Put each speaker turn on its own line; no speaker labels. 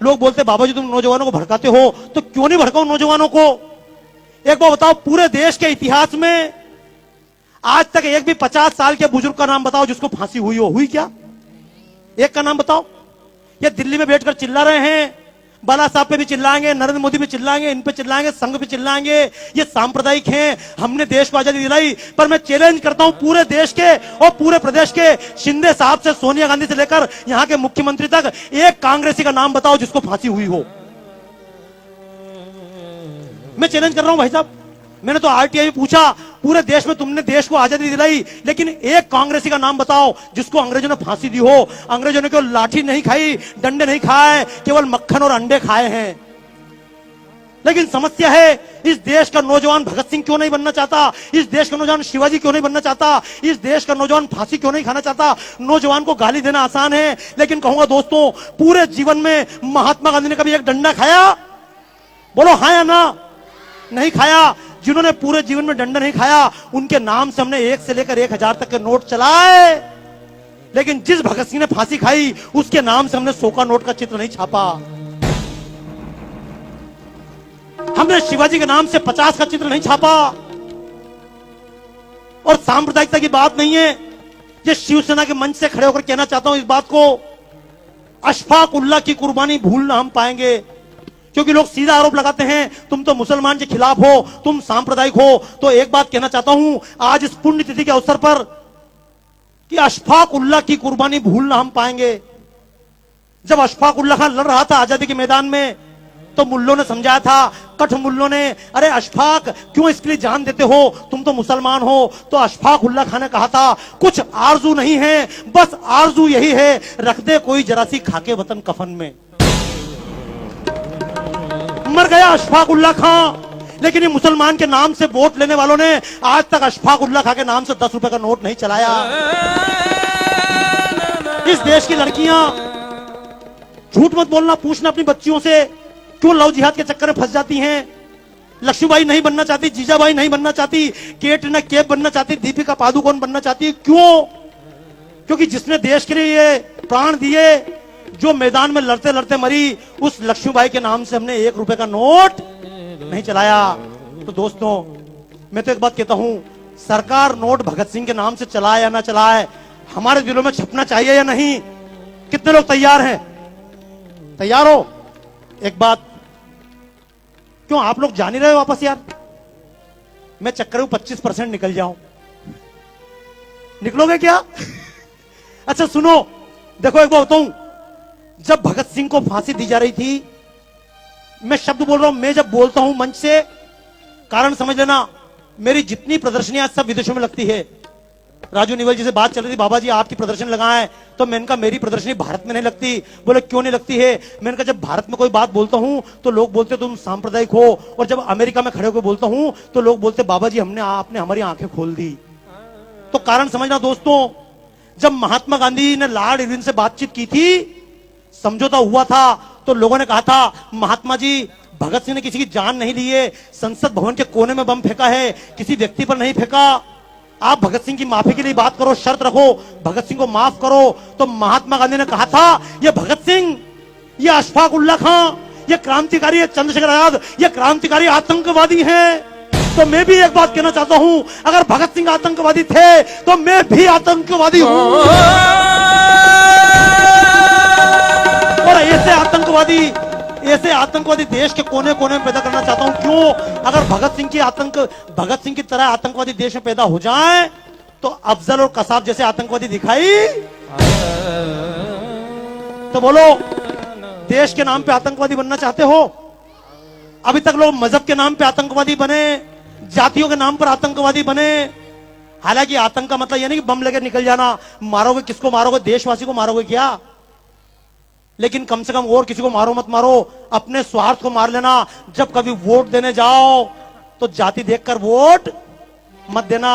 लोग बोलते बाबा जी तुम नौजवानों को भड़काते हो, तो क्यों नहीं भड़काओ नौजवानों को। एक बार बताओ, पूरे देश के इतिहास में आज तक एक भी 50 साल के बुजुर्ग का नाम बताओ जिसको फांसी हुई हो? हुई क्या? एक का नाम बताओ। ये दिल्ली में बैठकर चिल्ला रहे हैं, बाला साहब पे भी चिल्लाएंगे, नरेंद्र मोदी पे चिल्लाएंगे, इन पे चिल्लाएंगे, संघ पे चिल्लाएंगे, ये सांप्रदायिक हैं, हमने देश को आजादी दिलाई। पर मैं चैलेंज करता हूं पूरे देश के और पूरे प्रदेश के, शिंदे साहब से सोनिया गांधी से लेकर यहां के मुख्यमंत्री तक, एक कांग्रेसी का नाम बताओ जिसको फांसी हुई हो। मैं चैलेंज कर रहा हूं भाई साहब। मैंने तो आरटीआई में पूछा, पूरे देश में तुमने देश को आजादी दिलाई, लेकिन एक कांग्रेसी का नाम बताओ जिसको अंग्रेजों ने फांसी दी हो। अंग्रेजों ने केवल लाठी नहीं खाई, डंडे नहीं खाए, केवल मक्खन और अंडे खाए हैं। लेकिन समस्या है, इस देश का नौजवान भगत सिंह क्यों नहीं बनना चाहता? इस देश का नौजवान शिवाजी क्यों नहीं बनना चाहता? इस देश का नौजवान फांसी क्यों नहीं खाना चाहता? नौजवान को गाली देना आसान है, लेकिन कहूंगा दोस्तों, पूरे जीवन में महात्मा गांधी ने कभी एक डंडा खाया? बोलो हाँ या ना? नहीं खाया। जिन्होंने पूरे जीवन में डंडा नहीं खाया, उनके नाम से हमने 1 से लेकर 1000 तक के नोट चलाए। लेकिन जिस भगत सिंह ने फांसी खाई, उसके नाम से हमने 100 का नोट का चित्र नहीं छापा। हमने शिवाजी के नाम से 50 का चित्र नहीं छापा। और सांप्रदायिकता की बात नहीं है, ये शिवसेना के मंच से खड़े होकर कहना चाहता हूं इस बात को, अशफाक उल्लाह की कुर्बानी भूलना हम पाएंगे। क्योंकि लोग सीधा आरोप लगाते हैं, तुम तो मुसलमान के खिलाफ हो, तुम सांप्रदायिक हो। तो एक बात कहना चाहता हूं आज इस पुण्यतिथि के अवसर पर, कि अशफाक उल्लाह की कुर्बानी भूलना हम पाएंगे। जब अशफाक उल्लाह खान लड़ रहा था आजादी के मैदान में, तो मुल्लों ने समझाया था, कठ मुल्लों ने, अरे अशफाक क्यों इसके लिए जान देते हो, तुम तो मुसलमान हो। तो अशफाक उल्लाह खान ने कहा था, कुछ आरजू नहीं है, बस आरजू यही है, रख दे कोई जरा सी खाके वतन कफन में। मर गया अशफाक उल्लाह खां। लेकिन ये मुसलमान के नाम से वोट लेने वालों ने आज तक अशफाक उल्लाह खां के नाम से 10 रुपए का नोट नहीं चलाया। इस देश की लड़कियां, झूठ मत बोलना, पूछना अपनी बच्चियों से, क्यों लव जिहाद के चक्कर में फंस जाती हैं। लक्ष्मीबाई नहीं बनना चाहती, जीजाबाई नहीं बनना चाहती, कैटरीना कैफ बनना चाहती, दीपिका पादुकोण बनना चाहती। क्यों? क्योंकि जिसने देश के लिए ये प्राण दिए, जो मैदान में लड़ते लड़ते मरी, उस लक्ष्मीबाई के नाम से हमने 1 रुपए का नोट नहीं चलाया। तो दोस्तों, मैं तो एक बात कहता हूं, सरकार नोट भगत सिंह के नाम से चलाए या ना चलाए, हमारे दिलों में छपना चाहिए या नहीं? कितने लोग तैयार हैं? तैयार हो? एक बात, क्यों आप लोग जा नहीं रहे वापस यार? मैं चक्कर में 25% निकल जाऊं, निकलोगे क्या? अच्छा सुनो, देखो एक बात बताऊं, जब भगत सिंह को फांसी दी जा रही थी, मैं शब्द बोल रहा हूं, मैं जब बोलता हूं मंच से, कारण समझ लेना, मेरी जितनी प्रदर्शनियां सब विदेशों में लगती है। राजू निवल जी से बात चल रही थी, बाबा जी आपकी प्रदर्शन लगाएं, तो मैंने कहा मेरी प्रदर्शनी भारत में नहीं लगती। बोले क्यों नहीं लगती है? मैंने कहा जब भारत में कोई बात बोलता हूं तो लोग बोलते तुम सांप्रदायिक हो, और जब अमेरिका में खड़े होकर बोलता हूं तो लोग बोलते बाबा जी आपने हमारी आंखें खोल दी। तो कारण समझना दोस्तों, जब महात्मा गांधी ने लॉर्ड इरविन से बातचीत की थी, समझौता हुआ था, तो लोगों ने कहा था महात्मा जी, भगत सिंह ने किसी की जान नहीं ली है, संसद भवन के कोने में बम फेंका है, किसी व्यक्ति पर नहीं फेंका। आप भगत सिंह की माफी के लिए बात करो, शर्त रखो, भगत सिंह को माफ करो। तो महात्मा गांधी ने कहा था, ये भगत सिंह, ये अशफाक उल्लाह खां, ये क्रांतिकारी है चंद्रशेखर आजाद, ये क्रांतिकारी आतंकवादी हैं। तो मैं भी एक बात कहना चाहता हूं, अगर भगत सिंह आतंकवादी थे तो मैं भी आतंकवादी हूं। और ऐसे आतंकवादी देश के कोने कोने में पैदा करना चाहता हूं। क्यों? अगर भगत सिंह की तरह आतंकवादी देश में पैदा हो जाएं, तो अफजल और कसाब जैसे आतंकवादी दिखाई, तो बोलो देश के नाम पे आतंकवादी बनना चाहते हो? अभी तक लोग मजहब के नाम पे आतंकवादी बने, जातियों के नाम पर आतंकवादी बने। हालांकि आतंक का मतलब यह नहीं कि बम लेकर निकल जाना, मारोगे किसको मारोगे? देशवासी को मारोगे क्या? लेकिन कम से कम और किसी को मारो मत मारो, अपने स्वार्थ को मार लेना। जब कभी वोट देने जाओ तो जाति देखकर वोट मत देना।